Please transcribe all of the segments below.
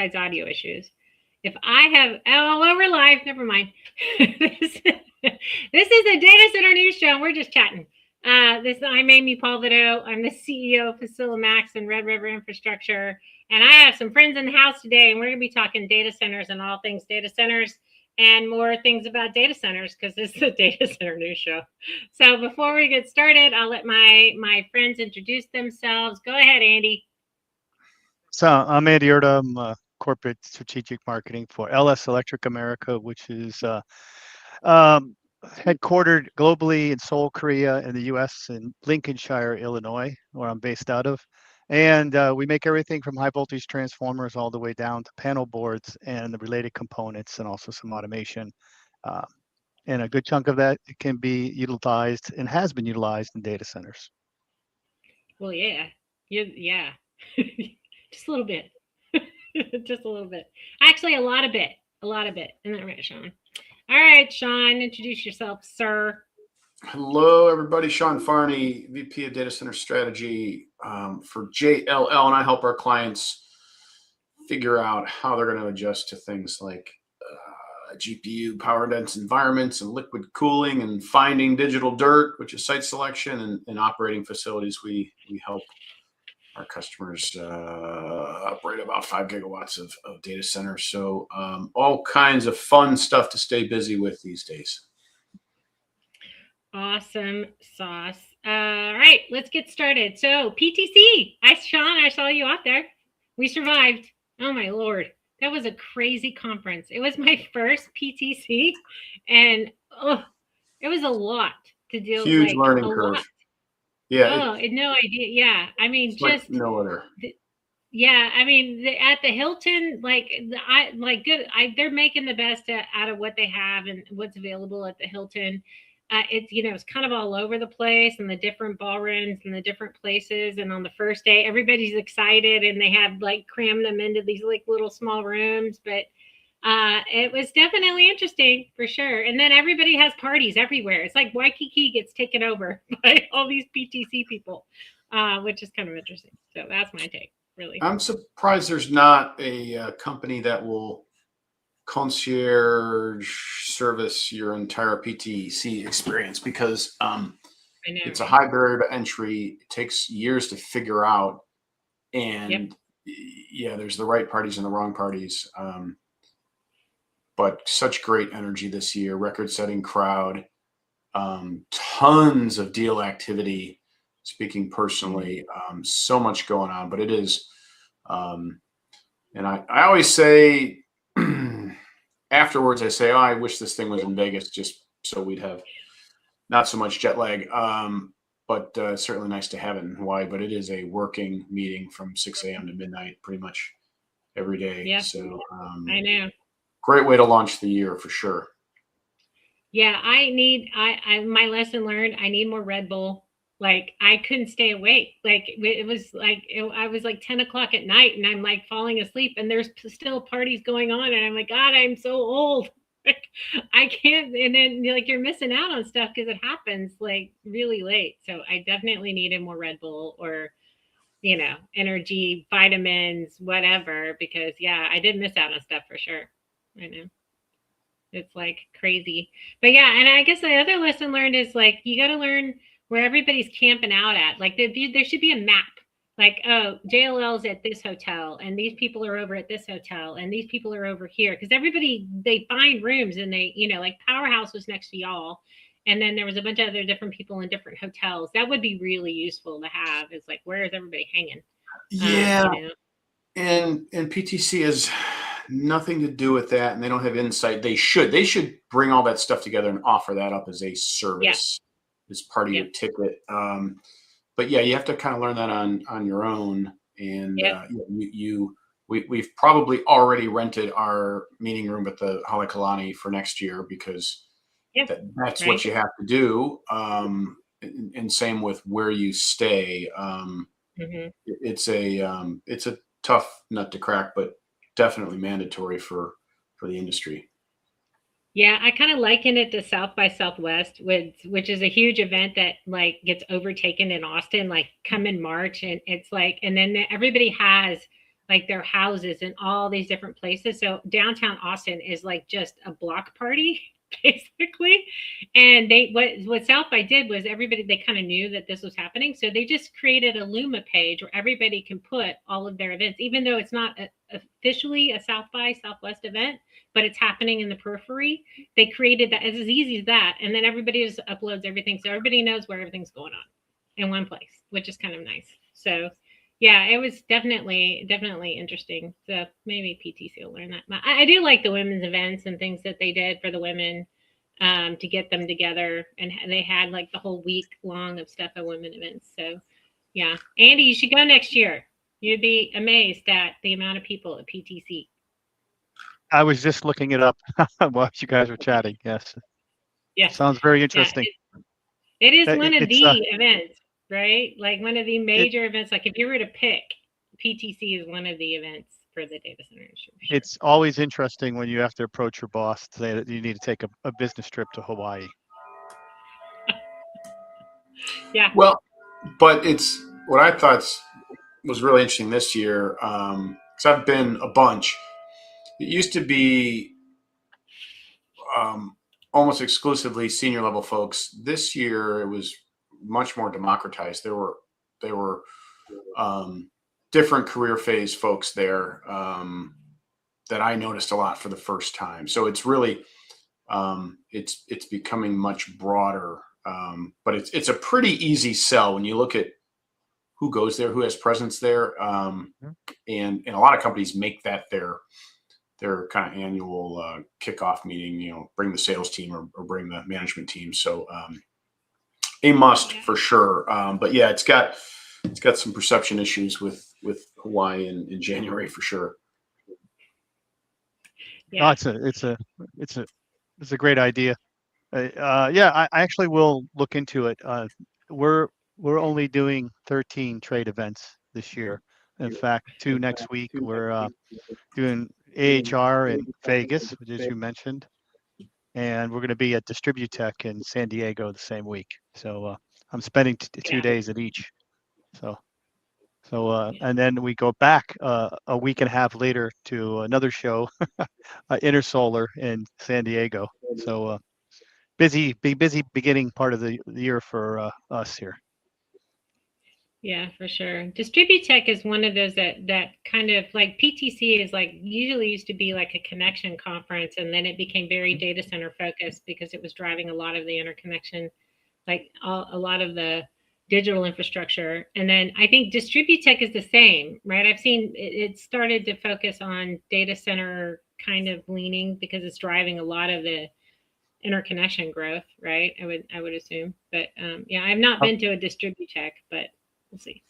besides audio issues. If I have all over live, never mind. this, this is a data center news show, and we're just chatting. I'm Amy Palvido. I'm the CEO of FacilaMax and Red River Infrastructure, and I have some friends in the house today, and we're going to be talking data centers and all things data centers and more things about data centers because this is a data center news show. So before we get started, I'll let my friends introduce themselves. Go ahead, Andy. So I'm Andy Erda. I'm corporate strategic marketing for LS Electric America, which is headquartered globally in Seoul, Korea, in the U.S., in Lincolnshire, Illinois, where I'm based out of. And we make everything from high voltage transformers all the way down to panel boards and the related components, and also some automation. And a good chunk of that can be utilized and has been utilized in data centers. Well, yeah, just a little bit, just a little bit. Actually, a lot of bit. Isn't that right, Sean? All right, Sean, introduce yourself, sir. Hello, everybody. Sean Farney, VP of Data Center Strategy for JLL, and I help our clients figure out how they're going to adjust to things like GPU, power dense environments, and liquid cooling, and finding digital dirt, which is site selection, and operating facilities. We help our customers operate about 5 gigawatts of data centers. So all kinds of fun stuff to stay busy with these days. Awesome sauce. All right, let's get started. So PTC, Sean, I saw you out there. We survived. Oh my Lord. That was a crazy conference. It was my first PTC, and it was a lot to deal with. Huge learning curve. Lot. Yeah. No idea. Yeah. I mean, just like no other. Yeah, I mean, at the Hilton, they're making the best out of what they have and what's available at the Hilton. It's it's kind of all over the place, and the different ballrooms and the different places. And on the first day, everybody's excited, and they have crammed them into these little small rooms. But it was definitely interesting for sure. And then everybody has parties everywhere. It's like Waikiki gets taken over by all these PTC people, which is kind of interesting. So that's my take. Really, I'm surprised there's not a company that will concierge service your entire PTC experience, because it's a high barrier to entry. It takes years to figure out, and there's the right parties and the wrong parties. But such great energy this year, record-setting crowd, tons of deal activity. Speaking personally, so much going on, but it is, and I always say, afterwards, I say, I wish this thing was in Vegas just so we'd have not so much jet lag, but certainly nice to have it in Hawaii. But it is a working meeting from 6 a.m. to midnight pretty much every day. Yeah. So I know. Great way to launch the year for sure. Yeah, my lesson learned, I need more Red Bull. I couldn't stay awake. It was I was 10 o'clock at night, and I'm falling asleep, and there's still parties going on, and I'm like, God, I'm so old. I can't. And then you're missing out on stuff because it happens really late. So I definitely needed more Red Bull, or energy, vitamins, whatever, because I did miss out on stuff for sure. I know. It's crazy. But yeah, and I guess the other lesson learned is you got to learn where everybody's camping out at. There should be a map. JLL's at this hotel, and these people are over at this hotel, and these people are over here. Because everybody, they find rooms, and they, Powerhouse was next to y'all, and then there was a bunch of other different people in different hotels. That would be really useful to have. Is where is everybody hanging? Yeah, and PTC has nothing to do with that, and they don't have insight. They should bring all that stuff together and offer that up as a service. As part of your ticket. But you have to kind of learn that on your own. And we've probably already rented our meeting room at the Halekulani for next year, because that's what you have to do. And same with where you stay. It's a tough nut to crack, but definitely mandatory for the industry. Yeah, I kind of liken it to South by Southwest, which is a huge event that gets overtaken in Austin, come in March, and it's and then everybody has like their houses in all these different places. So downtown Austin is like just a block party basically. And what South by did was everybody, they kind of knew that this was happening, so they just created a Luma page where everybody can put all of their events, even though it's not officially a South by Southwest event, but it's happening in the periphery. They created that, as easy as that, and then everybody just uploads everything, so everybody knows where everything's going on in one place, which is kind of nice. So yeah, it was definitely interesting. So maybe PTC will learn that. I do like the women's events and things that they did for the women, to get them together, and they had like the whole week long of stuff at women events. So yeah, Andy, you should go next year. You'd be amazed at the amount of people at PTC. I was just looking it up while you guys were chatting. Yes. Yeah. Sounds very interesting. It is one of the events, right? Like one of the major events. Like if you were to pick, PTC is one of the events for the data center industry. Sure. It's always interesting when you have to approach your boss to say that you need to take a business trip to Hawaii. Yeah. Well, but it's what I thought was really interesting this year, because I've been a bunch. It used to be almost exclusively senior level folks. This year, it was much more democratized. There were different career phase folks there that I noticed a lot for the first time. So it's really it's becoming much broader. But it's a pretty easy sell when you look at who goes there, who has presence there, and a lot of companies make that their kind of annual kickoff meeting. You know, bring the sales team or bring the management team. So a must for sure. But yeah, it's got some perception issues with Hawaii in January for sure. Yeah, no, it's a great idea. Yeah, I actually will look into it. We're only doing 13 trade events this year. In fact, 2 next week. We're doing AHR in Vegas, as you mentioned, and we're going to be at Distributech in San Diego the same week. So I'm spending 2 days at each. So and then we go back a week and a half later to another show, Intersolar in San Diego. So busy beginning part of the year for us here. Yeah, for sure. Distributech is one of those that kind of like PTC is like usually used to be like a connection conference, and then it became very data center focused because it was driving a lot of the interconnection, like a lot of the digital infrastructure. And then I think Distributech is the same, right? I've seen it started to focus on data center kind of leaning because it's driving a lot of the interconnection growth, right? I would assume. But yeah, I've not been to a Distributech, but we'll see.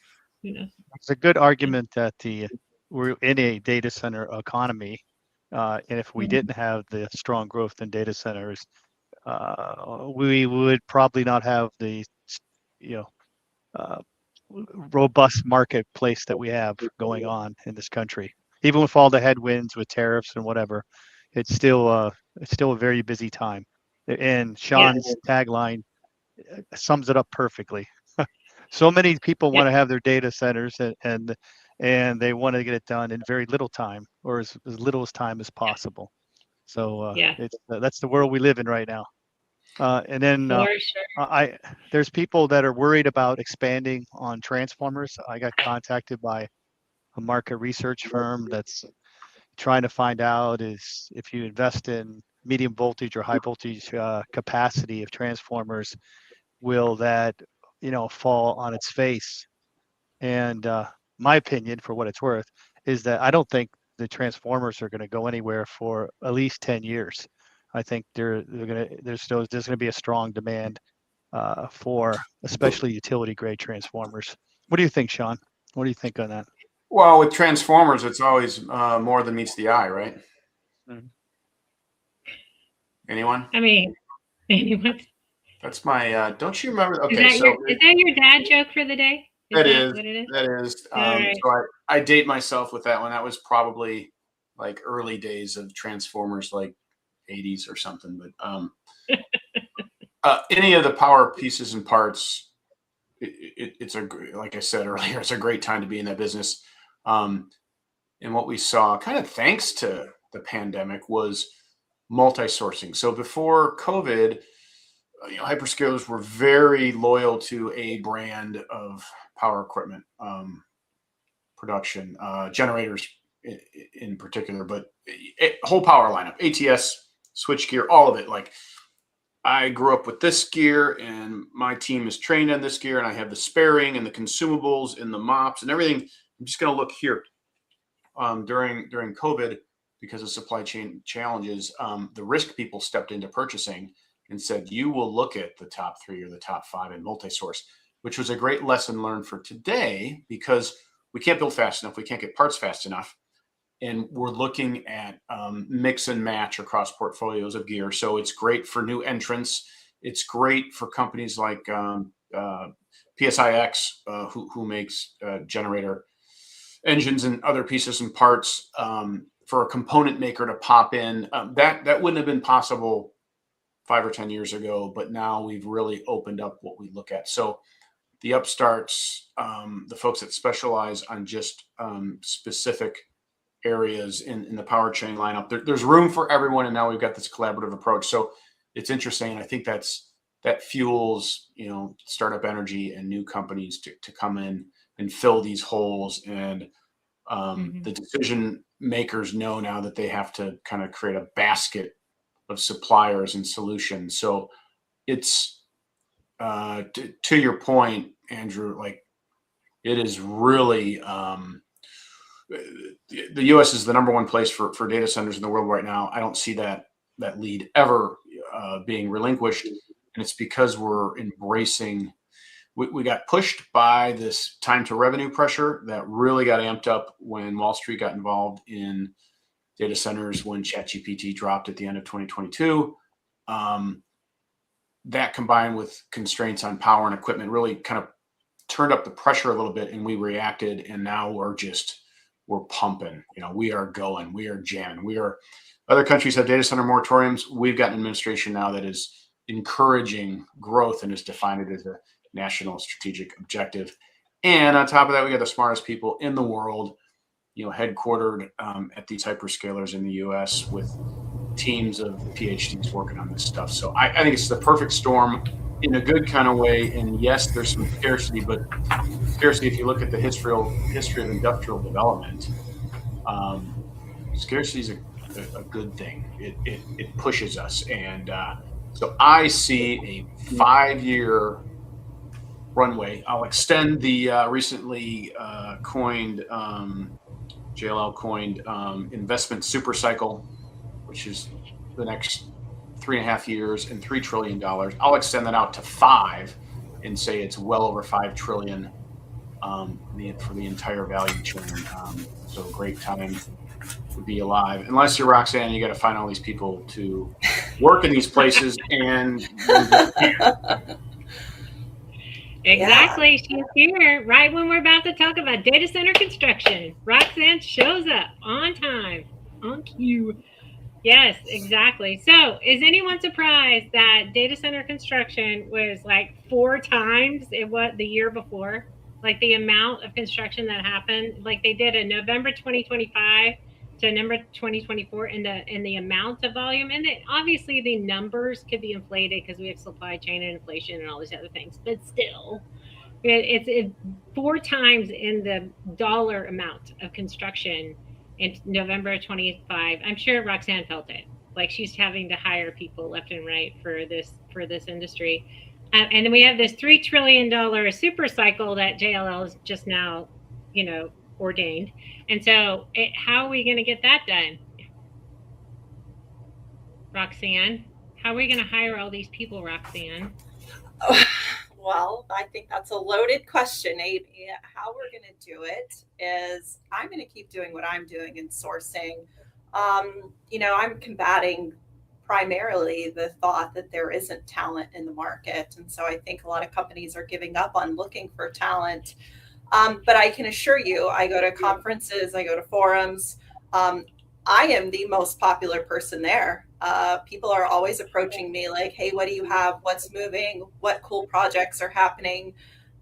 Who knows? It's a good argument that we're in a data center economy, and if we didn't have the strong growth in data centers, we would probably not have the robust marketplace that we have going on in this country. Even with all the headwinds with tariffs and whatever, it's still a very busy time. And Sean's tagline sums it up perfectly. So many people want to have their data centers and they want to get it done in very little time, or as little as time as possible. So that's the world we live in right now. And then there's people that are worried about expanding on transformers. I got contacted by a market research firm that's trying to find out is if you invest in medium voltage or high voltage capacity of transformers, will that fall on its face? And my opinion, for what it's worth, is that I don't think the transformers are going to go anywhere for at least 10 years. I think there's going to be a strong demand for especially utility grade transformers. What do you think, Sean? What do you think on that? Well, with transformers, it's always more than meets the eye, right? Mm-hmm. Anyone? I mean, anyone? That's my. Don't you remember? Okay, is that your dad joke for the day? That is what it is. That is. Right. So I date myself with that one. That was probably like early days of transformers, like 80s or something. But any of the power pieces and parts, it's like I said earlier, it's a great time to be in that business. And what we saw, kind of thanks to the pandemic, was multi-sourcing. So before COVID, hyperscalers were very loyal to a brand of power equipment production, generators in particular, but whole power lineup, ATS, switchgear, all of it. Like, I grew up with this gear and my team is trained on this gear, and I have the sparing and the consumables and the mops and everything. I'm just going to look here. During COVID, because of supply chain challenges, the risk people stepped into purchasing and said, you will look at the top 3 or the top 5 in multi-source, which was a great lesson learned for today, because we can't build fast enough. We can't get parts fast enough. And we're looking at mix and match across portfolios of gear. So it's great for new entrants. It's great for companies like PSIX, who makes generator engines and other pieces and parts, for a component maker to pop in. That wouldn't have been possible 5 or 10 years ago, but now we've really opened up what we look at. So the upstarts, the folks that specialize on just specific areas in the power chain lineup, there's room for everyone, and now we've got this collaborative approach. So it's interesting. I think that fuels startup energy and new companies to come in and fill these holes. And the decision makers know now that they have to kind of create a basket of suppliers and solutions. So it's to your point, Andrew, like, it is really the U.S. is the number one place for data centers in the world right now. I don't see that lead ever being relinquished, and it's because we're embracing. We got pushed by this time to revenue pressure that really got amped up when Wall Street got involved in data centers, when ChatGPT dropped at the end of 2022. That combined with constraints on power and equipment really kind of turned up the pressure a little bit, and we reacted, and now we're pumping. We are going, we are jamming. Other countries have data center moratoriums. We've got an administration now that is encouraging growth and has defined it as a national strategic objective. And on top of that, we got the smartest people in the world, headquartered at these hyperscalers in the US, with teams of PhDs working on this stuff. So I think it's the perfect storm in a good kind of way. And yes, there's some scarcity, but scarcity, if you look at the history of industrial development, scarcity is a good thing. It pushes us. And so I see a 5-year runway. I'll extend the recently coined, JLL coined investment super cycle, which is the next 3.5 years and $3 trillion. I'll extend that out to 5 and say it's well over $5 trillion for the entire value chain. So great time to be alive. Unless you're Roxanne, you got to find all these people to work in these places, and exactly. She's here right when we're about to talk about data center construction. Roxanne shows up on time, on cue. Yes, exactly. So is anyone surprised that data center construction was like 4 times what the year before? Like the amount of construction that happened, like they did in November 2025 to November 2024 in the amount of volume. And obviously the numbers could be inflated because we have supply chain and inflation and all these other things, but still it's 4 times in the dollar amount of construction in November 25. I'm sure Roxanne felt it. Like, she's having to hire people left and right for this industry. And then we have this $3 trillion super cycle that JLL is just now, ordained. And so how are we going to get that done? Roxanne, how are we going to hire all these people, Roxanne? Well, I think that's a loaded question, Amy. How we're going to do it is I'm going to keep doing what I'm doing in sourcing. I'm combating primarily the thought that there isn't talent in the market. And so I think a lot of companies are giving up on looking for talent. But I can assure you, I go to conferences, I go to forums. I am the most popular person there. People are always approaching me like, hey, what do you have? What's moving? What cool projects are happening?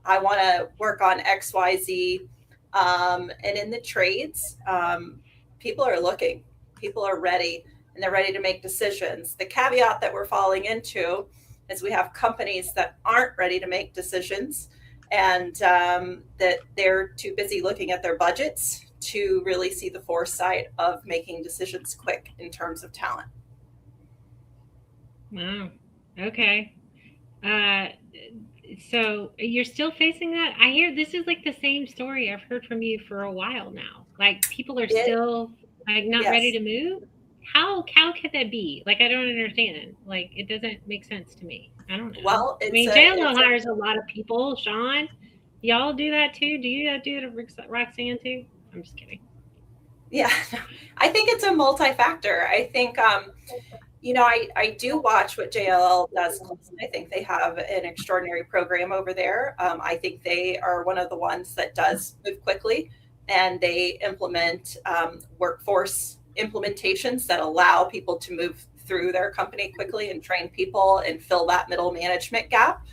I want to work on XYZ. And in the trades, people are looking, people are ready, and they're ready to make decisions. The caveat that we're falling into is we have companies that aren't ready to make decisions, and that they're too busy looking at their budgets to really see the foresight of making decisions quick in terms of talent. Wow. Okay. So you're still facing that? I hear this is like the same story I've heard from you for a while now. Like people are still like not ready to move. How could that be? Like I don't understand. Like it doesn't make sense to me. I don't know. Well, I mean, JLL hires a lot of people. Sean, y'all do that too? Do you do it at Roxanne too? I'm just kidding. Yeah, I think it's a multi-factor. I think I do watch what JLL does. I think they have an extraordinary program over there. I think they are one of the ones that does move quickly, and they implement workforce implementations that allow people to move through their company quickly and train people and fill that middle management gap.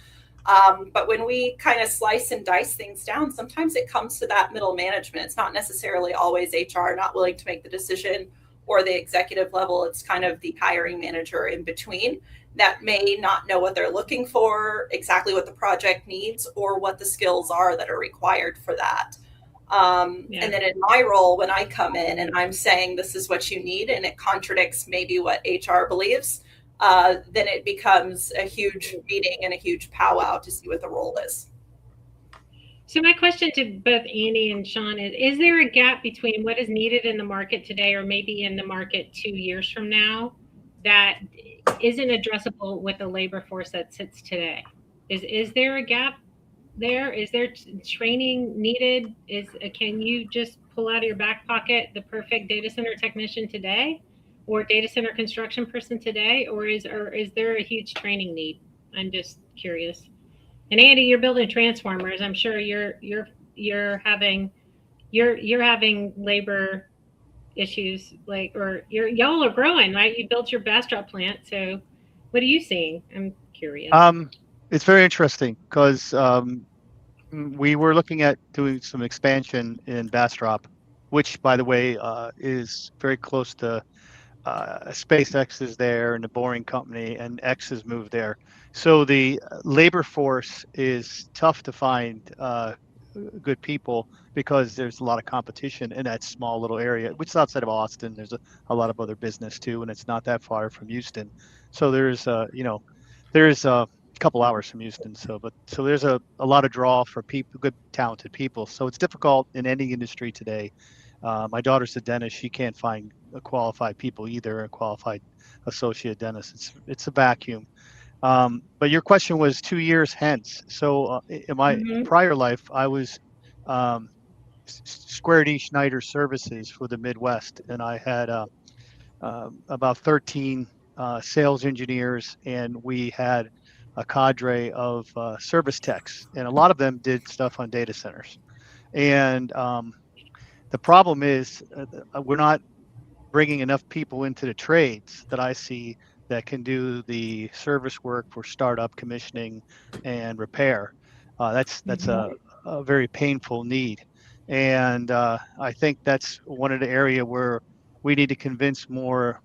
But when we kind of slice and dice things down, sometimes it comes to that middle management. It's not necessarily always HR not willing to make the decision or the executive level. It's kind of the hiring manager in between that may not know what they're looking for, exactly what the project needs, or what the skills are that are required for that. And then in my role, when I come in and I'm saying this is what you need, and it contradicts maybe what HR believes, then it becomes a huge meeting and a huge powwow to see what the role is. So my question to both Andy and Sean is there a gap between what is needed in the market today or maybe in the market 2 years from now that isn't addressable with the labor force that sits today? Is there a gap there? Is there training needed? Can you just pull out of your back pocket the perfect data center technician today or data center construction person today? Or is there a huge training need? I'm just curious. And Andy, you're building transformers. I'm sure you're having labor issues, y'all are growing, right? You built your Bastrop plant. So what are you seeing? I'm curious. It's very interesting because we were looking at doing some expansion in Bastrop, which, by the way, is very close to SpaceX is there and the Boring Company, and X has moved there. So the labor force is tough to find good people because there's a lot of competition in that small little area, which is outside of Austin. There's a lot of other business too, and it's not that far from Houston. So there's a couple hours from Houston. So there's a lot of draw for people, good, talented people. So it's difficult in any industry today. My daughter's a dentist. She can't find qualified people either, a qualified associate dentist. It's a vacuum. But your question was 2 years hence. So in my prior life, I was Square D Schneider Services for the Midwest, and I had about 13 sales engineers, and we had a cadre of service techs, and a lot of them did stuff on data centers. And the problem is we're not bringing enough people into the trades that I see that can do the service work for startup, commissioning, and repair. That's a very painful need. And I think that's one of the area where we need to convince more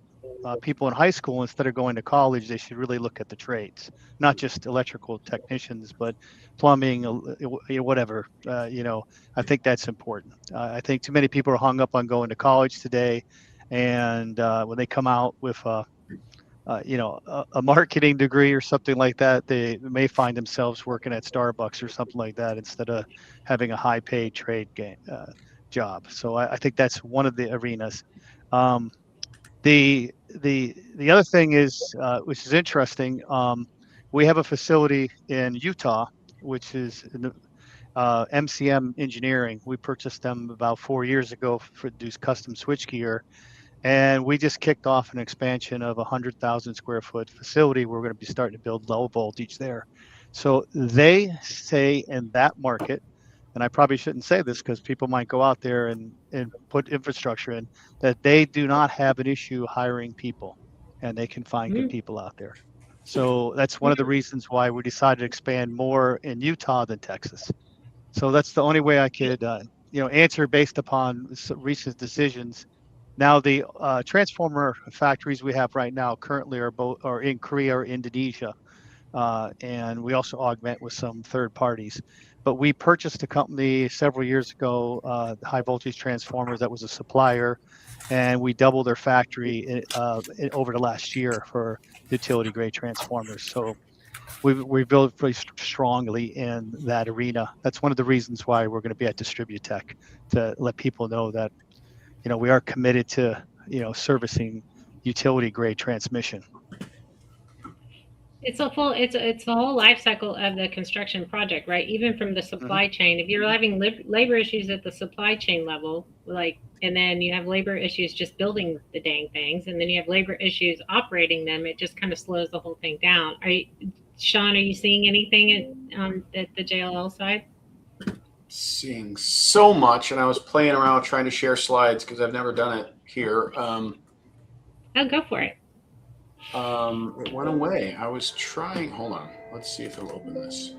people in high school, instead of going to college, they should really look at the trades, not just electrical technicians, but plumbing, whatever. I think that's important. I think too many people are hung up on going to college today, and when they come out with a marketing degree or something like that, they may find themselves working at Starbucks or something like that instead of having a high-paid trade job. So I think that's one of the arenas. The other thing is, which is interesting, we have a facility in Utah, which is MCM Engineering. We purchased them about 4 years ago for do custom switchgear, and we just kicked off an expansion of 100,000 square foot facility. We're going to be starting to build low voltage there. So they say in that market, and I probably shouldn't say this because people might go out there and put infrastructure in, that they do not have an issue hiring people, and they can find good people out there. So that's one of the reasons why we decided to expand more in Utah than Texas. So that's the only way I could, answer based upon recent decisions. Now, the transformer factories we have right now currently are in Korea or Indonesia, and we also augment with some third parties. But we purchased a company several years ago, High Voltage Transformers, that was a supplier, and we doubled their factory over the last year for utility grade transformers. So we built pretty strongly in that arena. That's one of the reasons why we're going to be at Distributech, to let people know that we are committed to servicing utility grade transmission. It's the whole life cycle of the construction project, right? Even from the supply chain. If you're having labor issues at the supply chain level, and then you have labor issues just building the dang things, and then you have labor issues operating them, it just kind of slows the whole thing down. Sean, are you seeing anything at the JLL side? Seeing so much, and I was playing around trying to share slides because I've never done it here. Oh, go for it. It went away. I was trying. Hold on. Let's see if it'll open this.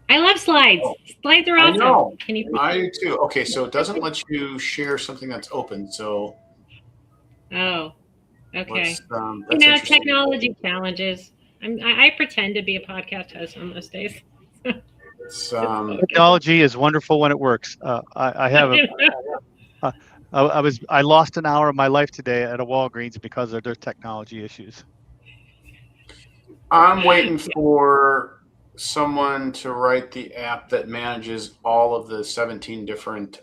I love slides. Slides are awesome. I know. Can you? I do too. Okay, so it doesn't let you share something that's open. So. Oh, okay. That's technology challenges. I pretend to be a podcast host on most days. Technology is wonderful when it works. I lost an hour of my life today at a Walgreens because of their technology issues. I'm waiting for someone to write the app that manages all of the 17 different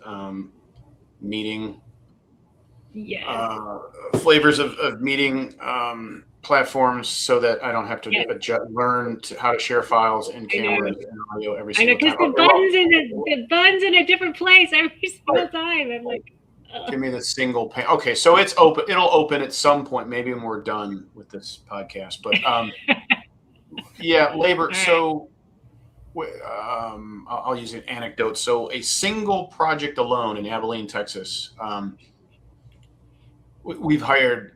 meeting flavors of meeting platforms, so that I don't have to learn how to share files and cameras and audio every single time. I know, because the button's in a different place every single time. I'm like, give me the single pane. Okay, so it's open. It'll open at some point, maybe when we're done with this podcast. But labor. Right. So I'll use an anecdote. So a single project alone in Abilene, Texas, we've hired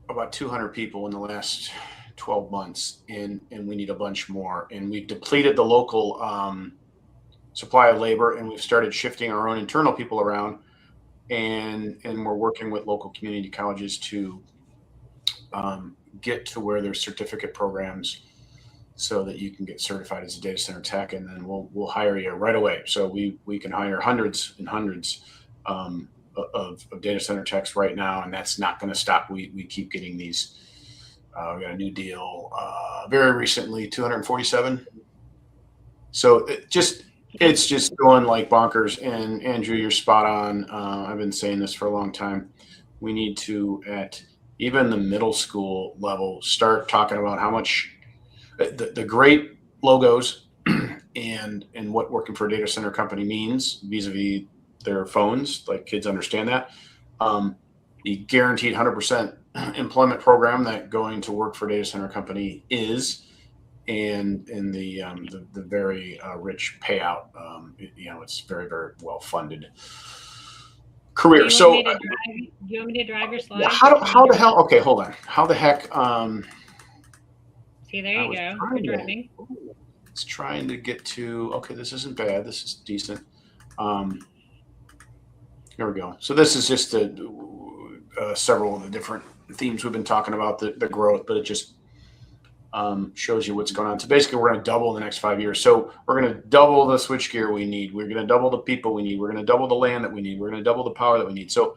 about 200 people in the last 12 months, and we need a bunch more. And we've depleted the local supply of labor, and we've started shifting our own internal people around. And we're working with local community colleges to get to where there's certificate programs, so that you can get certified as a data center tech, and then we'll hire you right away. So we can hire hundreds and hundreds of data center techs right now, and that's not going to stop. We keep getting these. We got a new deal very recently, 247. So it's just going like bonkers. And Andrew, you're spot on. I've been saying this for a long time. We need to, at even the middle school level, start talking about how much the great logos and what working for a data center company means vis-a-vis their phones. Like, kids understand that. The guaranteed 100% employment program that going to work for a data center company is, and in the very rich payout. It's very, very well funded career. Do you want me to drive your slide? How the hell? Okay, hold on. How the heck? See, there you go. You're driving. It's trying to get to. Okay, this isn't bad. This is decent. Here we go. So this is just several of the different themes we've been talking about, the growth, but it just shows you what's going on. So basically, we're going to double in the next 5 years. So we're going to double the switchgear we need. We're going to double the people we need. We're going to double the land that we need. We're going to double the power that we need. So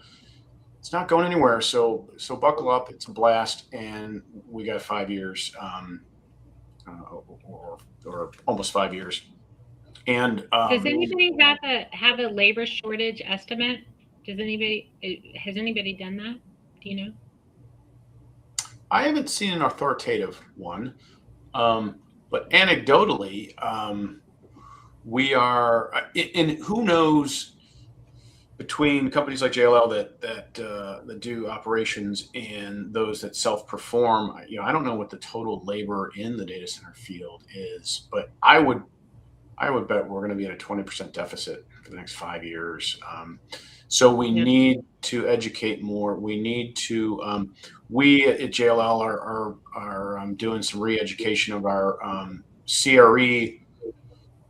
it's not going anywhere. So buckle up. It's a blast, and we got 5 years, or almost 5 years. And does anybody have a labor shortage estimate? Has anybody done that? Do you know? I haven't seen an authoritative one, but anecdotally, we are. And who knows, between companies like JLL that do operations and those that self-perform, I don't know what the total labor in the data center field is, but I would bet we're going to be at a 20% deficit for the next 5 years. So we need to educate more. We need to. We at JLL are doing some re-education of our CRE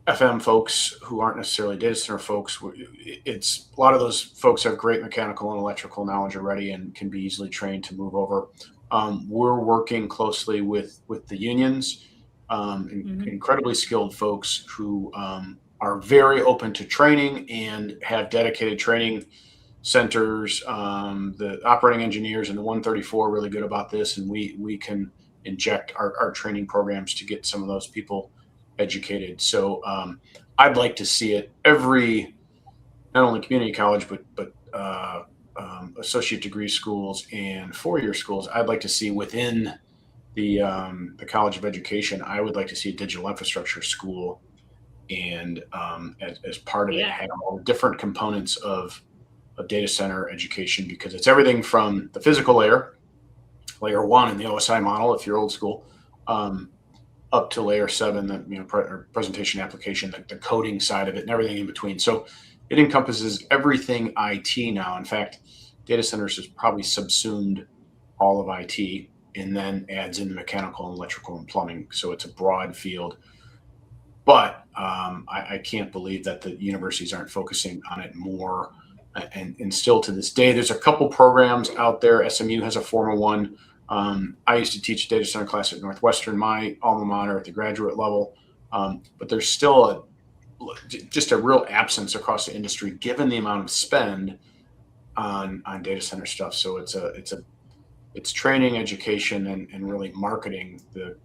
FM folks who aren't necessarily data center folks. It's a lot of those folks have great mechanical and electrical knowledge already and can be easily trained to move over. We're working closely with the unions, incredibly skilled folks who are very open to training and have dedicated training centers. The operating engineers and the 134 are really good about this, and we can inject our training programs to get some of those people educated. So I'd like to see it every, not only community college, but associate degree schools and four-year schools. I'd like to see within the College of Education, I would like to see a digital infrastructure school, and as part of it, have all different components of data center education, because it's everything from the physical layer 1 in the OSI model, if you're old school, up to layer 7, the presentation application, the coding side of it, and everything in between. So it encompasses everything IT now. In fact, data centers has probably subsumed all of IT, and then adds in the mechanical and electrical and plumbing. So it's a broad field. But I can't believe that the universities aren't focusing on it more. And still to this day, there's a couple programs out there. SMU has a formal one. I used to teach a data center class at Northwestern, my alma mater, at the graduate level. But there's still just a real absence across the industry, given the amount of spend on data center stuff. So it's training, education, and really marketing the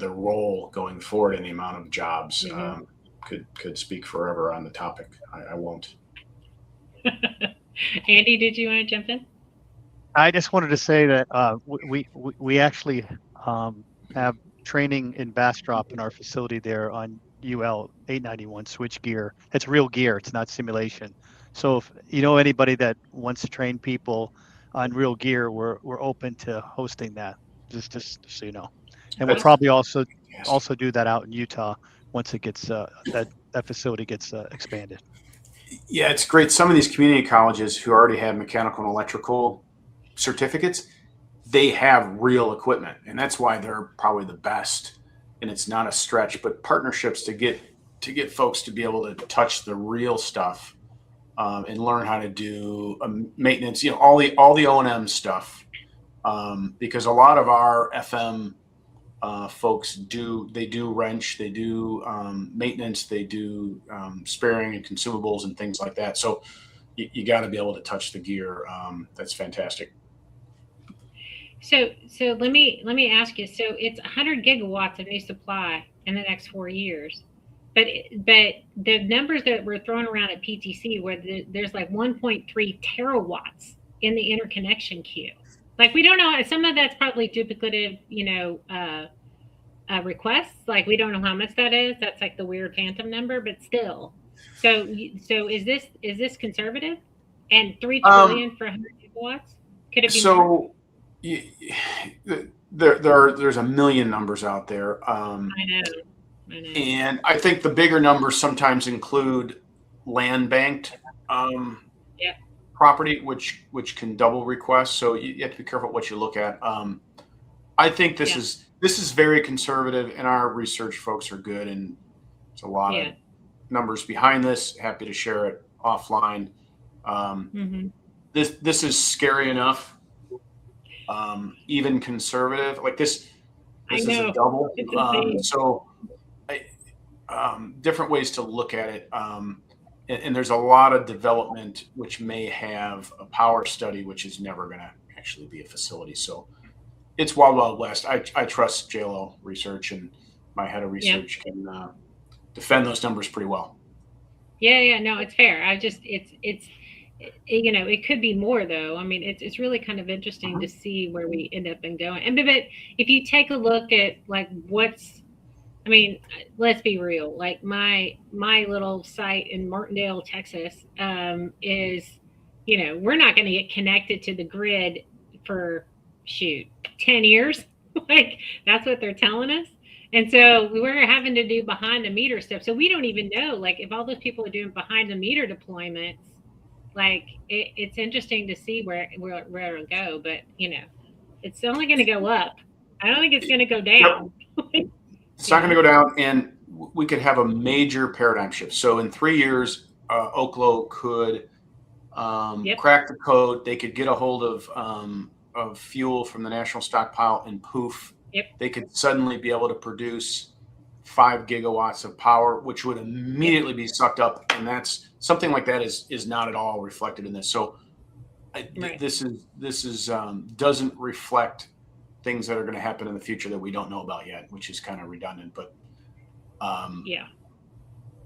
role going forward, and the amount of jobs. Could speak forever on the topic. I won't. Andy, did you want to jump in? I just wanted to say that we actually have training in Bastrop in our facility there on UL 891 switch gear. It's real gear. It's not simulation. So if you know anybody that wants to train people on real gear, we're open to hosting that. Just so you know. And we'll probably also do that out in Utah once it gets that facility gets expanded. Yeah, it's great. Some of these community colleges who already have mechanical and electrical certificates, they have real equipment, and that's why they're probably the best. And it's not a stretch, but partnerships to get folks to be able to touch the real stuff, and learn how to do maintenance. All the O&M stuff, because a lot of our FM folks do wrench, they do maintenance, they do sparing and consumables and things like that. So you got to be able to touch the gear. That's fantastic. So let me ask you. So it's 100 gigawatts of new supply in the next 4 years, but the numbers that we're throwing around at PTC, where there's like 1.3 terawatts in the interconnection queue. Like, we don't know. Some of that's probably duplicative, requests. Like, we don't know how much that is. That's like the weird phantom number, but still. So is this conservative? And $3 trillion for 100 gigawatts? Could it be more? There's a million numbers out there. I know. And I think the bigger numbers sometimes include land banked property, which can double requests. So you have to be careful what you look at. I think this is very conservative, and our research folks are good, and there's a lot of numbers behind this. Happy to share it offline. This is scary enough. Even conservative, like this is a double. Different ways to look at it. And there's a lot of development which may have a power study, which is never going to actually be a facility. So it's wild, wild west. I trust JLL research, and my head of research can defend those numbers pretty well. Yeah, no, it's fair. It could be more, though. I mean, it's really kind of interesting to see where we end up and going. And but if you take a look at like let's be real. Like my little site in Martindale, Texas, is, we're not going to get connected to the grid for 10 years. Like, that's what they're telling us. And so we're having to do behind the meter stuff. So we don't even know, like, if all those people are doing behind the meter deployments, like it's interesting to see where it'll go. But it's only going to go up. I don't think it's going to go down. It's not going to go down. And we could have a major paradigm shift. So in 3 years, Oklo could crack the code. They could get a hold of fuel from the national stockpile, and poof, they could suddenly be able to produce 5 gigawatts of power, which would immediately be sucked up. And that's something like that is not at all reflected in this. So this is doesn't reflect things that are going to happen in the future that we don't know about yet, which is kind of redundant, but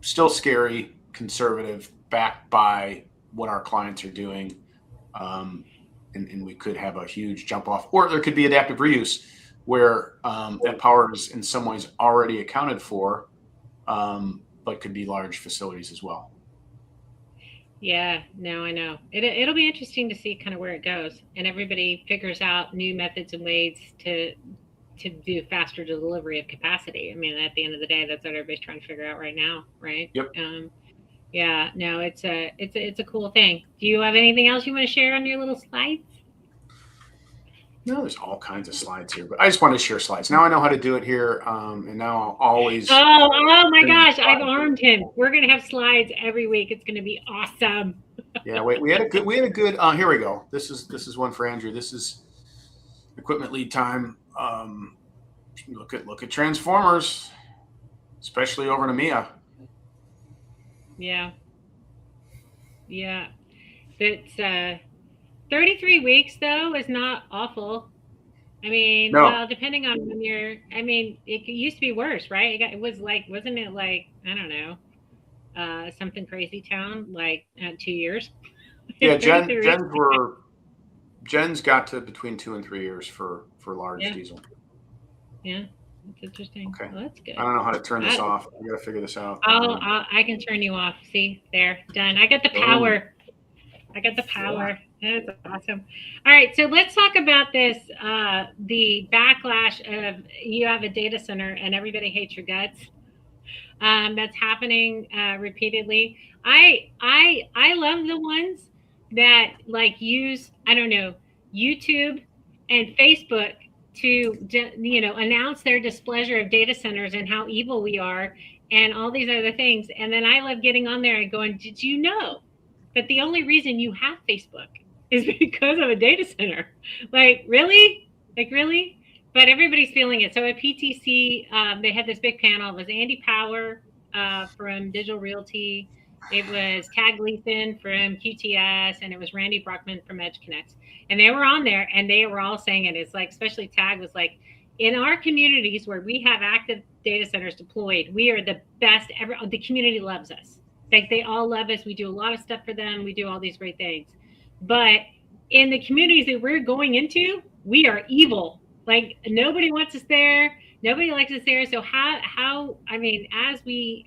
still scary, conservative, backed by what our clients are doing. And we could have a huge jump off, or there could be adaptive reuse where that power is in some ways already accounted for, but could be large facilities as well. Yeah, no, I know. It'll be interesting to see kind of where it goes, and everybody figures out new methods and ways to do faster delivery of capacity. I mean, at the end of the day, that's what everybody's trying to figure out right now, right? Yep. Yeah, no, it's a cool thing. Do you have anything else you want to share on your little slides? No, there's all kinds of slides here, but I just wanted to share slides. Now I know how to do it here, and now I'll always. Oh my gosh! I've armed him. We're gonna have slides every week. It's gonna be awesome. Yeah, we had a good. Here we go. This is one for Andrew. This is equipment lead time. Look at transformers, especially over in EMEA. Yeah. That's 33 weeks though is not awful. I mean, well, depending on when it used to be worse, right? It was like, wasn't it like, I don't know, something crazy town, like 2 years? Yeah, Gens got to between 2 and 3 years for large diesel. Yeah, that's interesting. Okay. Well, that's good. I don't know how to turn this off. I got to figure this out. I can turn you off. See, there, done. I got the power. That's awesome. All right, so let's talk about this. The backlash of you have a data center and everybody hates your guts. That's happening repeatedly. I love the ones that like use, I don't know, YouTube and Facebook to announce their displeasure of data centers and how evil we are and all these other things. And then I love getting on there and going, did you know that the only reason you have Facebook is because of a data center? Like, really? But everybody's feeling it. So at PTC, they had this big panel. It was Andy Power from Digital Realty. It was Tag Gleason from QTS, and it was Randy Brockman from EdgeConnect. And they were on there, and they were all saying it. It's like, especially Tag was like, in our communities where we have active data centers deployed, we are the best ever. The community loves us. Like, they all love us. We do a lot of stuff for them. We do all these great things. But in the communities that we're going into, we are evil. Like, nobody wants us there. Nobody likes us there. So how I mean, as we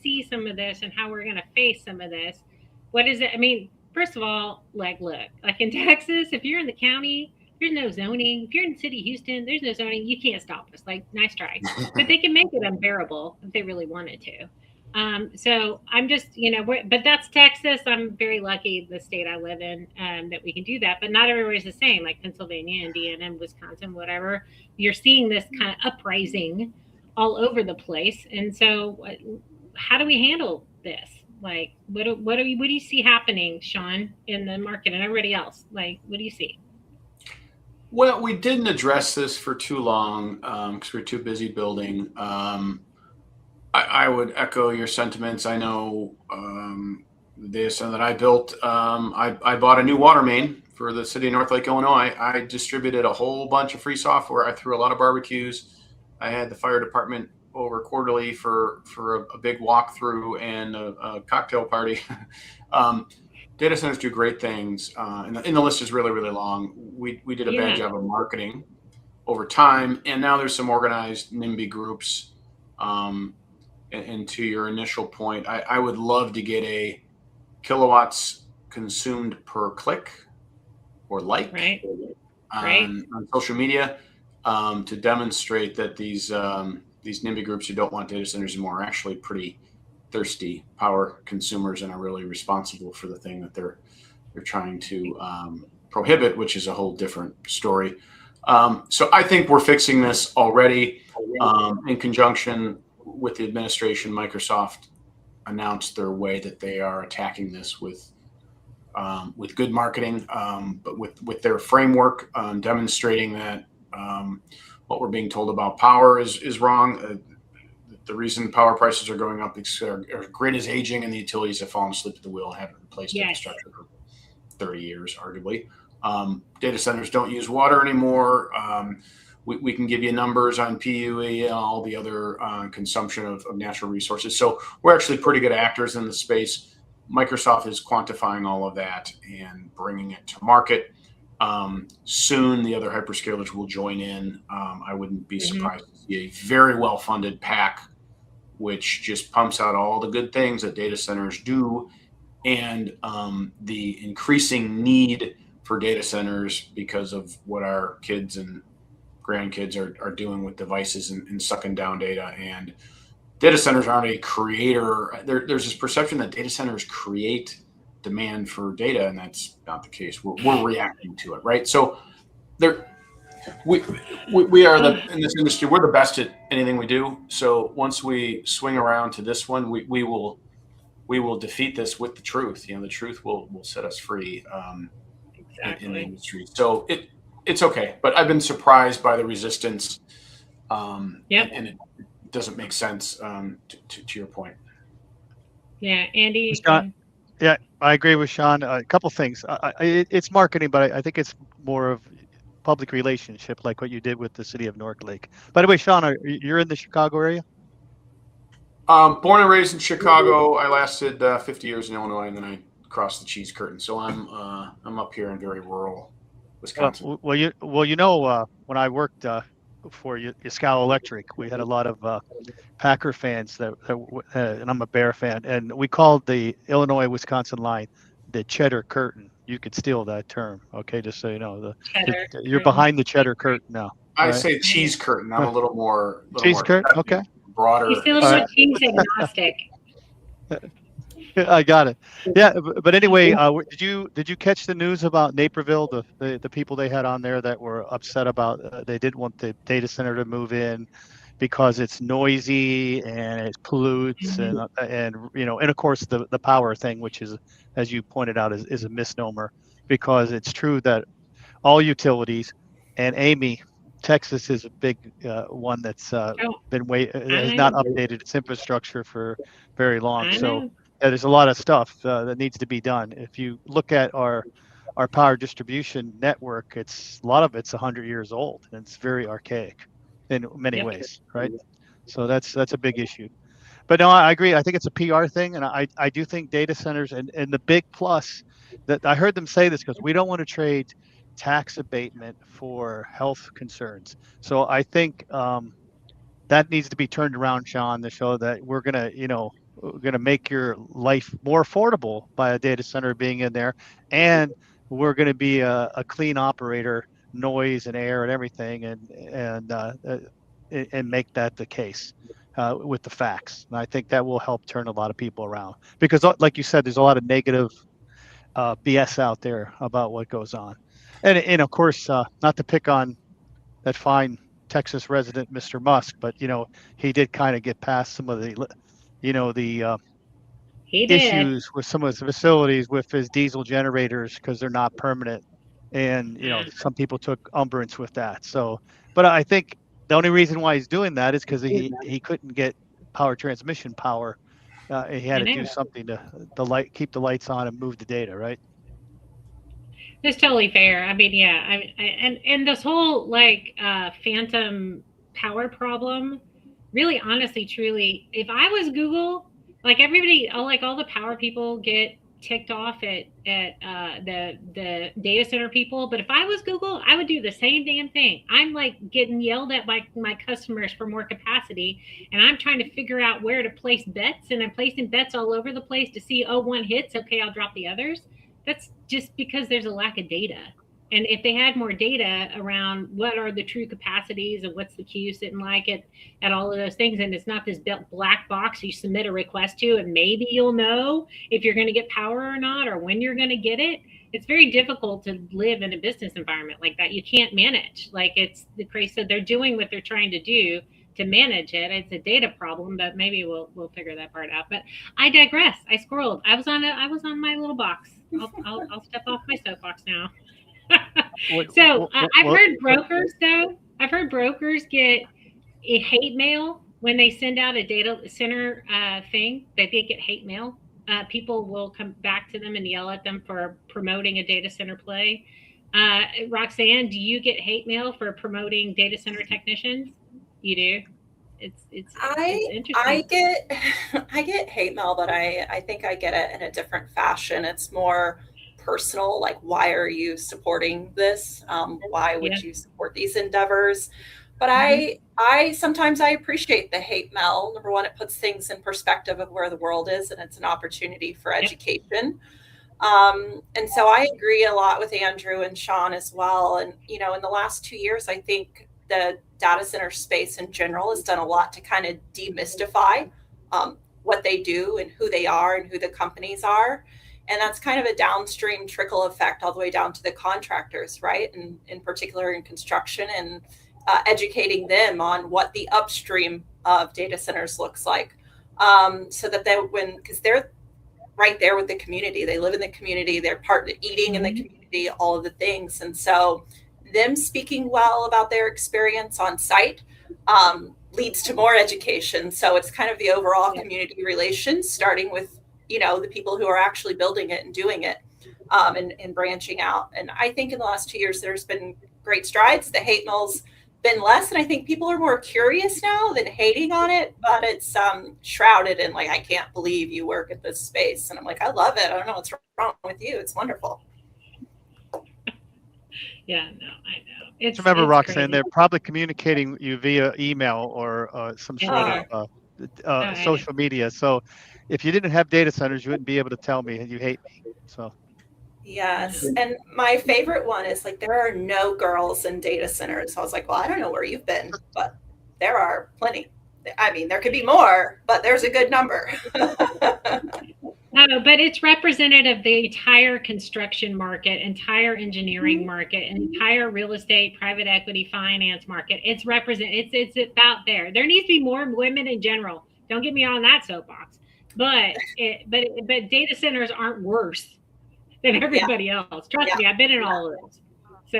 see some of this and how we're going to face some of this, what is it? I mean, first of all, like, look, like in Texas, if you're in the county, there's no zoning. If you're in the city of Houston, there's no zoning. You can't stop us. Like, nice try. But they can make it unbearable if they really wanted to. So I'm just, but that's Texas. I'm very lucky, the state I live in, that we can do that, but not everybody's the same, like Pennsylvania, Indiana, Wisconsin, whatever. You're seeing this kind of uprising all over the place. And so how do we handle this? Like, what do you see happening, Sean, in the market and everybody else? Like, what do you see? Well, we didn't address this for too long because we're too busy building. I would echo your sentiments. I know the data center that I built, I bought a new water main for the city of North Lake, Illinois. I distributed a whole bunch of free software. I threw a lot of barbecues. I had the fire department over quarterly for a big walkthrough and a cocktail party. Data centers do great things, and the list is really, really long. We did a bad job of marketing over time, and now there's some organized NIMBY groups. And to your initial point, I would love to get a kilowatts consumed per click or like on social media to demonstrate that these NIMBY groups who don't want data centers anymore are actually pretty thirsty power consumers and are really responsible for the thing that they're trying to prohibit, which is a whole different story. So I think we're fixing this already in conjunction with the administration, Microsoft announced their way that they are attacking this with good marketing, but with their framework, demonstrating that what we're being told about power is wrong. The reason power prices are going up is our grid is aging and the utilities have fallen asleep at the wheel and haven't replaced infrastructure for 30 years, arguably. Data centers don't use water anymore. We can give you numbers on PUE and all the other consumption of natural resources. So we're actually pretty good actors in the space. Microsoft is quantifying all of that and bringing it to market. Soon, the other hyperscalers will join in. I wouldn't be surprised to see a very well-funded PAC, which just pumps out all the good things that data centers do, and the increasing need for data centers because of what our kids and grandkids are doing with devices and sucking down data. And data centers aren't a creator. There's this perception that data centers create demand for data, and that's not the case. We're reacting to it, right? So we are in this industry, we're the best at anything we do. So once we swing around to this one, we will defeat this with the truth. The truth will set us free in the industry. So it's okay, but I've been surprised by the resistance, and it doesn't make sense to your point. Yeah, Andy. Yeah, I agree with Sean. A couple things. It's marketing, but I think it's more of public relationship, like what you did with the city of North Lake. By the way, Sean, you're in the Chicago area? Born and raised in Chicago. I lasted 50 years in Illinois, and then I crossed the cheese curtain. So I'm up here in very rural Wisconsin. When I worked for Yaskawa Electric, we had a lot of Packer fans and I'm a Bear fan, and we called the Illinois-Wisconsin line the Cheddar Curtain. You could steal that term, okay? Just so you know, you're behind the Cheddar Curtain now. I right? Say cheese curtain. I'm a little more cheese curtain. Okay. Broader. You still look cheese agnostic. I got it. Yeah, but anyway, did you catch the news about Naperville? The people they had on there that were upset about they didn't want the data center to move in because it's noisy and it pollutes and of course the power thing, which is, as you pointed out, is a misnomer, because it's true that all utilities, and Amy, Texas is a big one that's has not updated its infrastructure for very long. So there's a lot of stuff that needs to be done. If you look at our power distribution network, a lot of it's 100 years old, and it's very archaic in many ways, right? So that's a big issue. But no, I agree. I think it's a PR thing, and I do think data centers and the big plus that I heard them say this, because we don't want to trade tax abatement for health concerns. So I think that needs to be turned around, Sean, to show that we're gonna make your life more affordable by a data center being in there, and we're going to be a clean operator, noise and air and everything, and make that the case with the facts. And I think that will help turn a lot of people around, because like you said, there's a lot of negative BS out there about what goes on. And of course, not to pick on that fine Texas resident, Mr. Musk, but he did kind of get past some of the issues with some of his facilities with his diesel generators, because they're not permanent, and some people took umbrance with that. So, but I think the only reason why he's doing that is because he couldn't get power transmission power. He had to do something to keep the lights on and move the data, right? It's totally fair. I mean, yeah, and this whole phantom power problem, really, honestly, truly, if I was Google, like everybody, all the power people get ticked off at the data center people, but if I was Google, I would do the same damn thing. I'm getting yelled at by my customers for more capacity, and I'm trying to figure out where to place bets, and I'm placing bets all over the place to see, one hits, okay, I'll drop the others. That's just because there's a lack of data. And if they had more data around what are the true capacities and what's the queue sitting like at all of those things, and it's not this black box you submit a request to, and maybe you'll know if you're going to get power or not, or when you're going to get it. It's very difficult to live in a business environment like that. You can't manage. It's the crazy. So they're doing what they're trying to do to manage it. It's a data problem, but maybe we'll figure that part out. But I digress. I squirreled. I was on my little box. I'll step off my soapbox now. So I've heard brokers though. I've heard brokers get a hate mail when they send out a data center thing. That they get hate mail. People will come back to them and yell at them for promoting a data center play. Roxanne, do you get hate mail for promoting data center technicians? You do. It's interesting. I get hate mail, but I think I get it in a different fashion. It's more personal, like, why are you supporting this? Why would you support these endeavors? But I sometimes I appreciate the hate mail. Number one, it puts things in perspective of where the world is, and it's an opportunity for education. And so I agree a lot with Andrew and Sean as well. And, in the last 2 years, I think the data center space in general has done a lot to kind of demystify what they do and who they are and who the companies are. And that's kind of a downstream trickle effect all the way down to the contractors, right? And in particular in construction, and educating them on what the upstream of data centers looks like. So that because they're right there with the community, they live in the community, they're part of eating in the community, all of the things. And so them speaking well about their experience on site leads to more education. So it's kind of the overall community relations, starting with, the people who are actually building it and doing it, and branching out. And I think in the last 2 years, there's been great strides. The hate mail's been less, and I think people are more curious now than hating on it, but it's shrouded in like, I can't believe you work at this space. And I'm like, I love it. I don't know what's wrong with you. It's wonderful. Yeah, no, I know. Remember, Roxanne, crazy. they're probably communicating you via email or some sort of social media. So if you didn't have data centers, you wouldn't be able to tell me you hate me. So. Yes. And my favorite one is like, there are no girls in data centers. So I was like, well, I don't know where you've been, but there are plenty. I mean, there could be more, but there's a good number. No, but it's representative of the entire construction market, entire engineering market, entire real estate, private equity, finance market. It's about there. There needs to be more women in general. Don't get me on that soapbox. But data centers aren't worse than everybody else. Trust me, I've been in all of those. So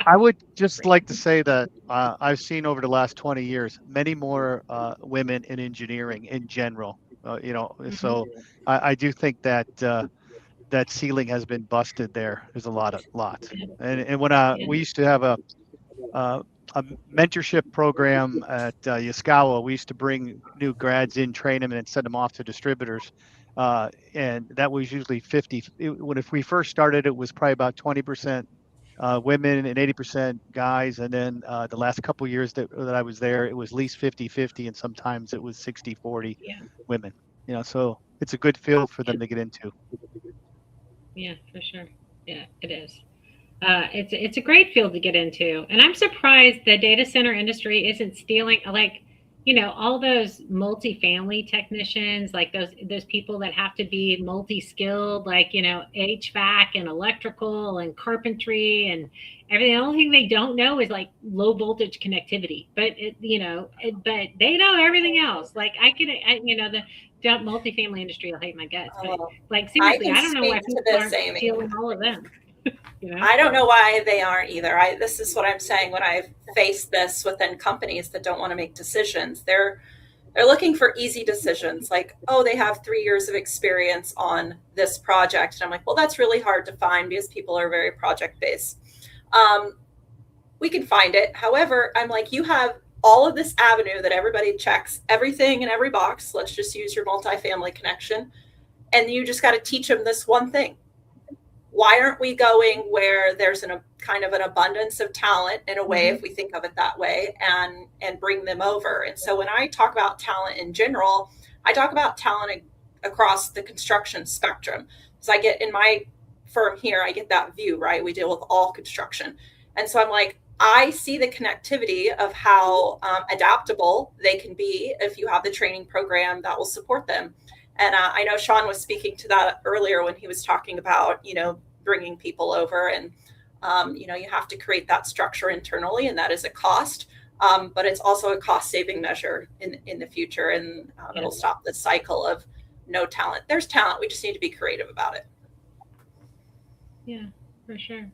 I would just like to say that I've seen over the last 20 years many more women in engineering in general. So I do think that that ceiling has been busted there. There's a lot. And when we used to have a mentorship program at Yaskawa, we used to bring new grads in, train them, and send them off to distributors. And that was usually 50. If we first started, it was probably about 20% women and 80% guys. And then the last couple of years that I was there, it was at least 50-50, and sometimes it was 60-40 women. So it's a good field for them to get into. Yeah, for sure. Yeah, it is. It's a great field to get into. And I'm surprised the data center industry isn't stealing, like, all those multifamily technicians, like those people that have to be multi-skilled, like, HVAC and electrical and carpentry and everything. The only thing they don't know is like low voltage connectivity, but but they know everything else. Like the multifamily industry will hate my guts, but like seriously, I don't know why people aren't stealing all of them. I don't know why they aren't either. This is what I'm saying when I've faced this within companies that don't want to make decisions. They're looking for easy decisions, like, oh, they have 3 years of experience on this project. And I'm like, well, that's really hard to find because people are very project based. We can find it. However, I'm like, you have all of this avenue that everybody checks everything in every box. Let's just use your multifamily connection. And you just got to teach them this one thing. Why aren't we going where there's a kind of an abundance of talent in a way, if we think of it that way, and bring them over? And so when I talk about talent in general, I talk about talent across the construction spectrum. So I get in my firm here, I get that view, right? We deal with all construction. And so I'm like, I see the connectivity of how adaptable they can be if you have the training program that will support them. And I know Sean was speaking to that earlier when he was talking about, bringing people over, and, you have to create that structure internally, and that is a cost. But it's also a cost-saving measure in the future, and it'll stop the cycle of no talent. There's talent. We just need to be creative about it. Yeah, for sure.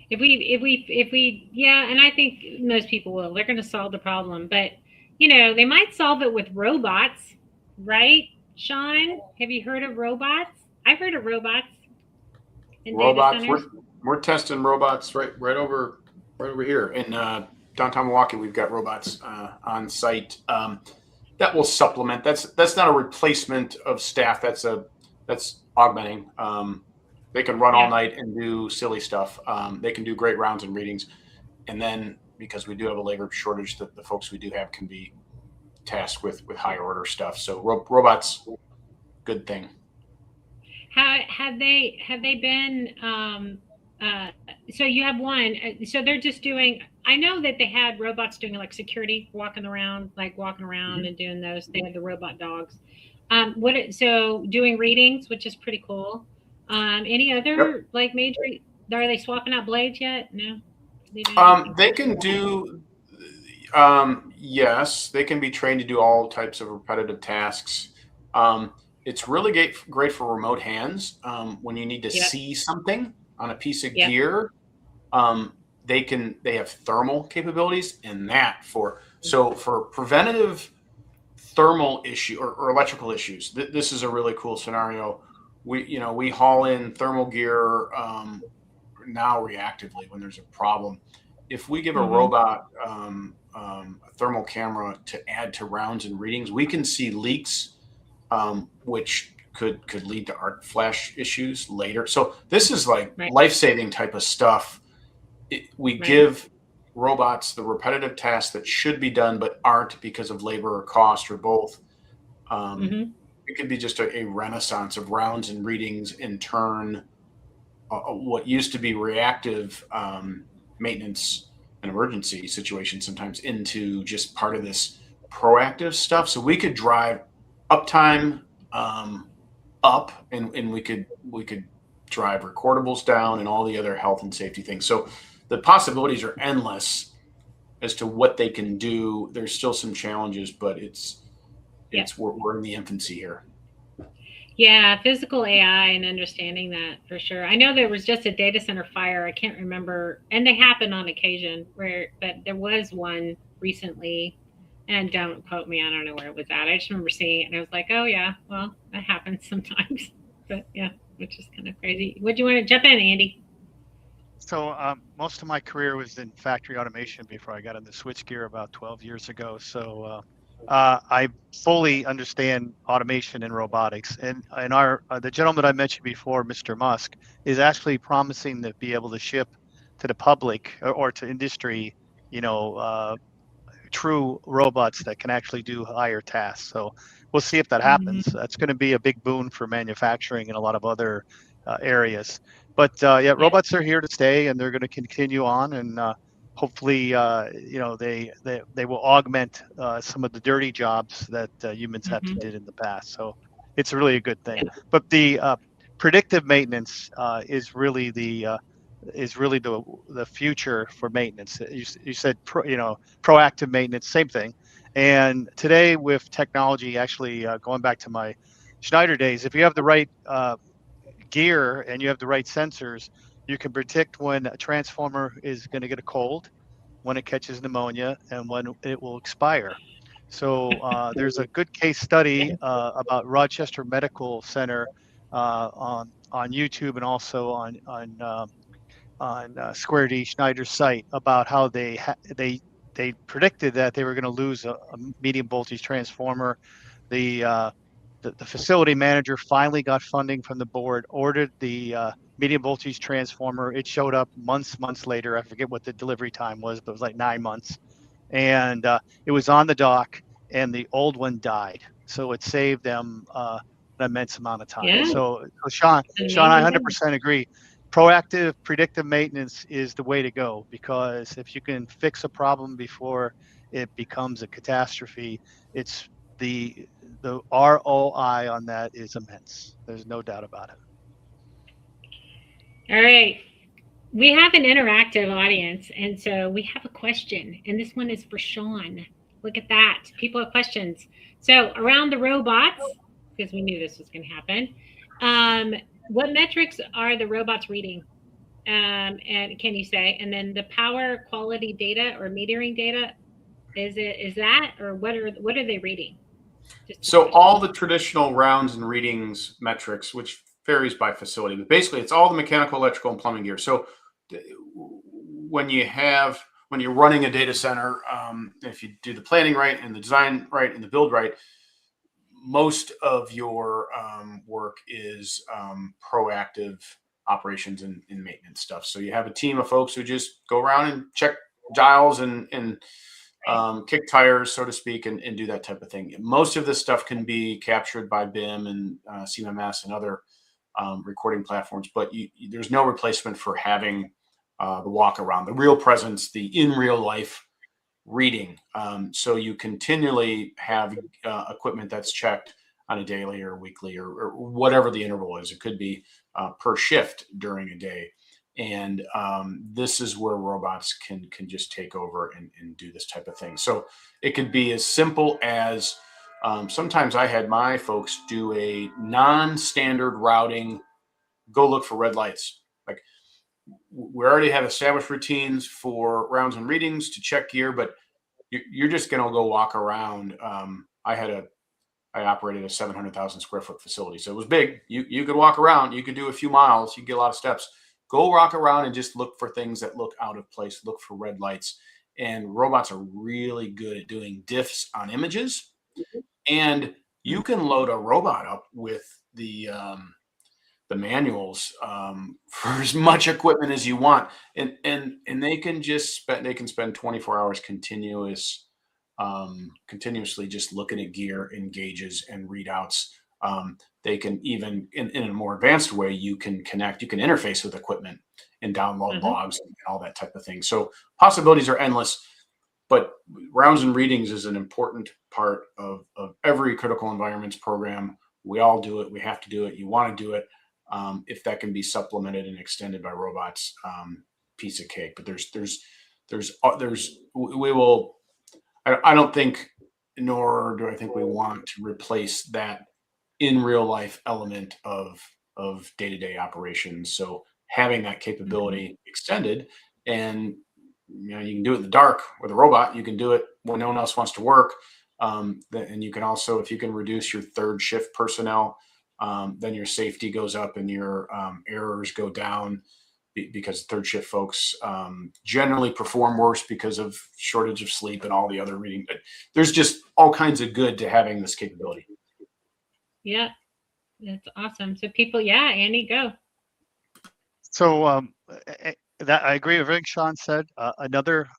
If we, yeah, and I think most people will. They're going to solve the problem, but they might solve it with robots, right? Sean, have you heard of robots? I've heard of robots. Robots. We're testing robots right over here in downtown Milwaukee. We've got robots on site that will supplement. That's not a replacement of staff. That's augmenting. They can run all night and do silly stuff. They can do great rounds and readings, and then because we do have a labor shortage, the folks we do have can be tasked with higher order stuff. So robots, good thing. Have they been? So you have one. So they're just doing. I know that they had robots doing like security, walking around and doing those. They had the robot dogs. So doing readings, which is pretty cool. Any other like major? Are they swapping out blades yet? No. They can do. Yes, they can be trained to do all types of repetitive tasks. It's really great for remote hands when you need to see something on a piece of gear. They have thermal capabilities in that for preventative thermal issue or electrical issues. This is a really cool scenario. We haul in thermal gear now reactively when there's a problem. If we give a robot a thermal camera to add to rounds and readings, we can see leaks, which could lead to arc flash issues later. So this is like life-saving type of stuff. We give robots the repetitive tasks that should be done but aren't because of labor or cost or both. It could be just a renaissance of rounds and readings in turn what used to be reactive maintenance and emergency situations sometimes into just part of this proactive stuff. So we could drive uptime up and we could drive recordables down and all the other health and safety things. So the possibilities are endless as to what they can do. There's still some challenges, but we're in the infancy here. Yeah, physical AI and understanding that for sure. I know there was just a data center fire. I can't remember, and they happen on occasion. But there was one recently, and don't quote me. I don't know where it was at. I just remember seeing it, and I was like, "Oh yeah, well that happens sometimes." But yeah, which is kind of crazy. Would you want to jump in, Andy? So most of my career was in factory automation before I got into switchgear about 12 years ago. So I fully understand automation and robotics. And the gentleman I mentioned before, Mr. Musk, is actually promising to be able to ship to the public or to industry, true robots that can actually do higher tasks. So we'll see if that happens. That's going to be a big boon for manufacturing and a lot of other areas. But robots are here to stay, and they're going to continue on, and hopefully, they will augment some of the dirty jobs that humans have to do in the past. So it's really a good thing. But the predictive maintenance is really the future for maintenance. You said proactive maintenance, same thing. And today with technology, actually going back to my Schneider days, if you have the right gear and you have the right sensors, you can predict when a transformer is going to get a cold, when it catches pneumonia, and when it will expire. So there's a good case study about Rochester Medical Center on YouTube and also on Square D Schneider's site about how they predicted that they were going to lose a medium voltage transformer. The facility manager finally got funding from the board, ordered the medium voltage transformer. It showed up months later. I forget what the delivery time was, but it was like 9 months. And it was on the dock, and the old one died. So it saved them an immense amount of time. Yeah. So Sean, I 100% agree. Proactive, predictive maintenance is the way to go, because if you can fix a problem before it becomes a catastrophe, it's the ROI on that is immense. There's no doubt about it. All right. We have an interactive audience, and so we have a question, and this one is for Sean. Look at that. People have questions. So around the robots, because we knew this was going to happen, what metrics are the robots reading? And can you say? And then the power quality data or metering data, is that, or what are they reading? So all the traditional rounds and readings metrics, which varies by facility, but basically it's all the mechanical, electrical, and plumbing gear. So when you're running a data center, if you do the planning right and the design right and the build right, most of your work is proactive operations and maintenance stuff. So you have a team of folks who just go around and check dials and kick tires, so to speak, and do that type of thing. Most of this stuff can be captured by BIM and CMMS and other recording platforms, but there's no replacement for having the walk around, the real presence, the in real life reading. So you continually have equipment that's checked on a daily or weekly or whatever the interval is. It could be per shift during a day. And this is where robots can just take over and do this type of thing. So it could be as simple as sometimes I had my folks do a non-standard routing, go look for red lights. Like we already have established routines for rounds and readings to check gear, but you're just going to go walk around. I operated a 700,000 square foot facility. So it was big. You could walk around, you could do a few miles, you could get a lot of steps. Go walk around and just look for things that look out of place, look for red lights. And robots are really good at doing diffs on images. And you can load a robot up with the manuals for as much equipment as you want, and they can spend 24 hours continuously just looking at gear and gauges and readouts. They can even in a more advanced way, you can interface with equipment and download logs and all that type of thing. So possibilities are endless, but rounds and readings is an important part of every critical environments program. We all do it. We have to do it. You want to do it. If that can be supplemented and extended by robots, piece of cake. But we will. I don't think, nor do I think we want to replace that in real life element of day-to-day operations. So having that capability extended, and you can do it in the dark with a robot. You can do it when no one else wants to work, and you can also, if you can reduce your third shift personnel, then your safety goes up and your errors go down, because third shift folks generally perform worse because of shortage of sleep and all the other reading. But there's just all kinds of good to having this capability. Yeah, that's awesome. So people, Andy, go. So that I agree with everything Sean said. Another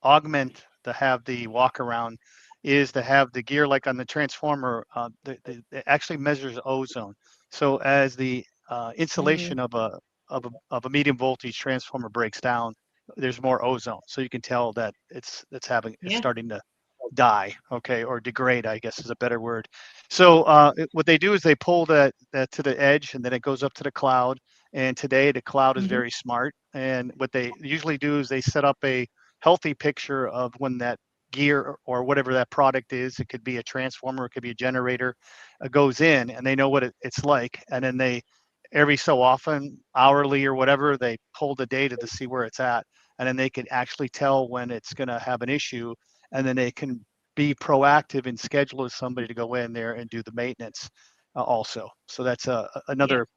augment to have the walk around is to have the gear like on the transformer. It actually measures ozone. So as the insulation of a medium voltage transformer breaks down, there's more ozone. So you can tell that it's starting to die, or degrade, I guess is a better word. So what they do is they pull that to the edge, and then it goes up to the cloud. And today the cloud is very smart. And what they usually do is they set up a healthy picture of when that gear or whatever that product is. It could be a transformer, it could be a generator, goes in, and they know what it's like. And then they, every so often, hourly or whatever, they pull the data to see where it's at. And then they can actually tell when it's going to have an issue. And then they can be proactive and schedule somebody to go in there and do the maintenance also. So that's another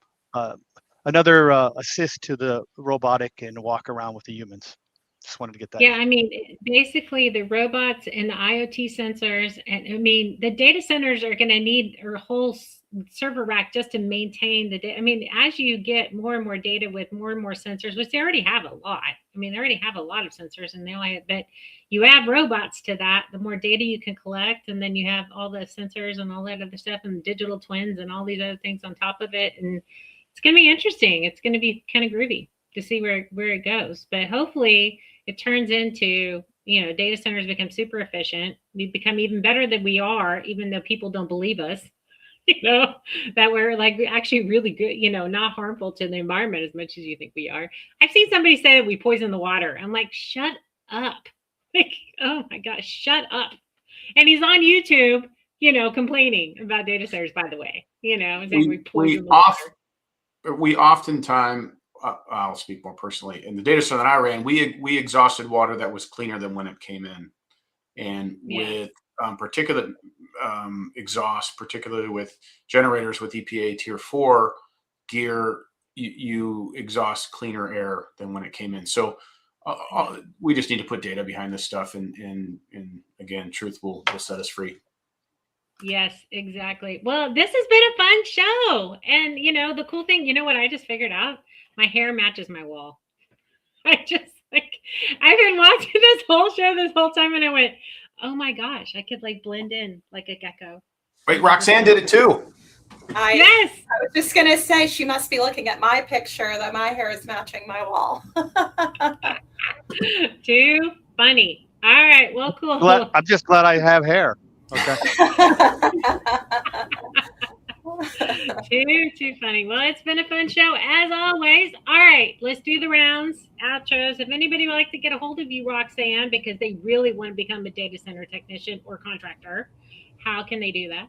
assist to the robotic and walk around with the humans. Just wanted to get that. Yeah, I mean, basically the robots and the IoT sensors, and I mean, the data centers are going to need a whole server rack just to maintain the data. I mean, as you get more and more data with more and more sensors, which they already have a lot. I mean, they already have a lot of sensors, and but you add robots to that, the more data you can collect, and then you have all the sensors and all that other stuff, and digital twins and all these other things on top of it, and it's going to be interesting. It's going to be kind of groovy to see where it goes, but hopefully it turns into, data centers become super efficient. We become even better than we are, even though people don't believe us. that we're like actually really good, not harmful to the environment as much as you think we are. I've seen somebody say that we poison the water. I'm like, shut up. Like, oh my gosh, shut up. And he's on YouTube, complaining about data centers, by the way, saying we poison the water. We oftentimes, I'll speak more personally, in the data center that I ran, we exhausted water that was cleaner than when it came in. And with particulate exhaust, particularly with generators with EPA Tier 4 gear, you exhaust cleaner air than when it came in. So we just need to put data behind this stuff, and again, truth will set us free. Yes, exactly. Well, this has been a fun show. And the cool thing, what I just figured out? My hair matches my wall. I've been watching this whole show this whole time, and I went, oh my gosh, I could blend in like a gecko. Wait, Roxanne did it too. Yes. I was just going to say, she must be looking at my picture that my hair is matching my wall. Too funny. All right. Well, cool. I'm just glad I have hair. Okay. Too funny. Well, it's been a fun show as always. All right, let's do the rounds, outros. If anybody would like to get a hold of you, Roxanne, because they really want to become a data center technician or contractor, how can they do that?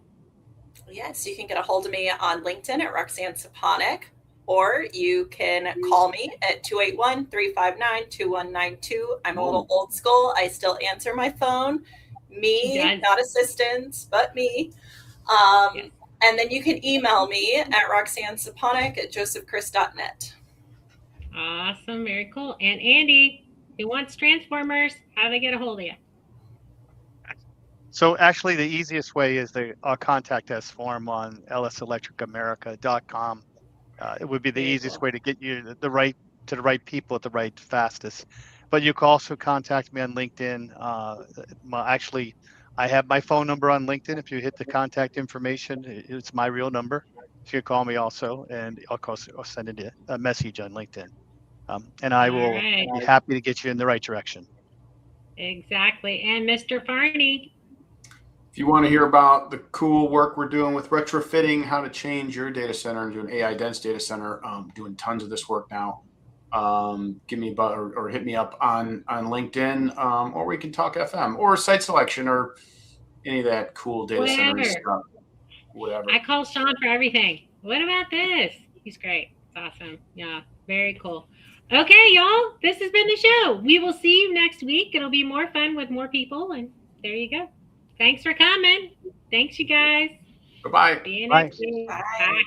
Yes, you can get a hold of me on LinkedIn at Roxanne Saponic, or you can call me at 281-359-2192. I'm a little old school. I still answer my phone. Me, not assistants, but me. Yes. And then you can email me at roxannesaponic@josephchris.net. Awesome. Very cool. And Andy, who wants transformers, how do they get a hold of you? So actually, the easiest way is the contact us form on lselectricamerica.com. It would be the easiest way to get you to the right people at the right fastest. But you can also contact me on LinkedIn. Actually, I have my phone number on LinkedIn. If you hit the contact information, it's my real number. So you can call me also, and I'll send it a message on LinkedIn. And I will be happy to get you in the right direction. Exactly. And Mr. Farney. If you want to hear about the cool work we're doing with retrofitting, how to change your data center into an AI dense data center, doing tons of this work now. Give me a buzz or hit me up on LinkedIn, or we can talk FM or site selection or any of that cool data center stuff. Whatever. I call Sean for everything. What about this? He's great. It's awesome. Yeah, very cool. Okay, y'all, this has been the show. We will see you next week. It'll be more fun with more people, and there you go. Thanks for coming. Thanks, you guys. Bye-bye. See you next week. Bye. Bye.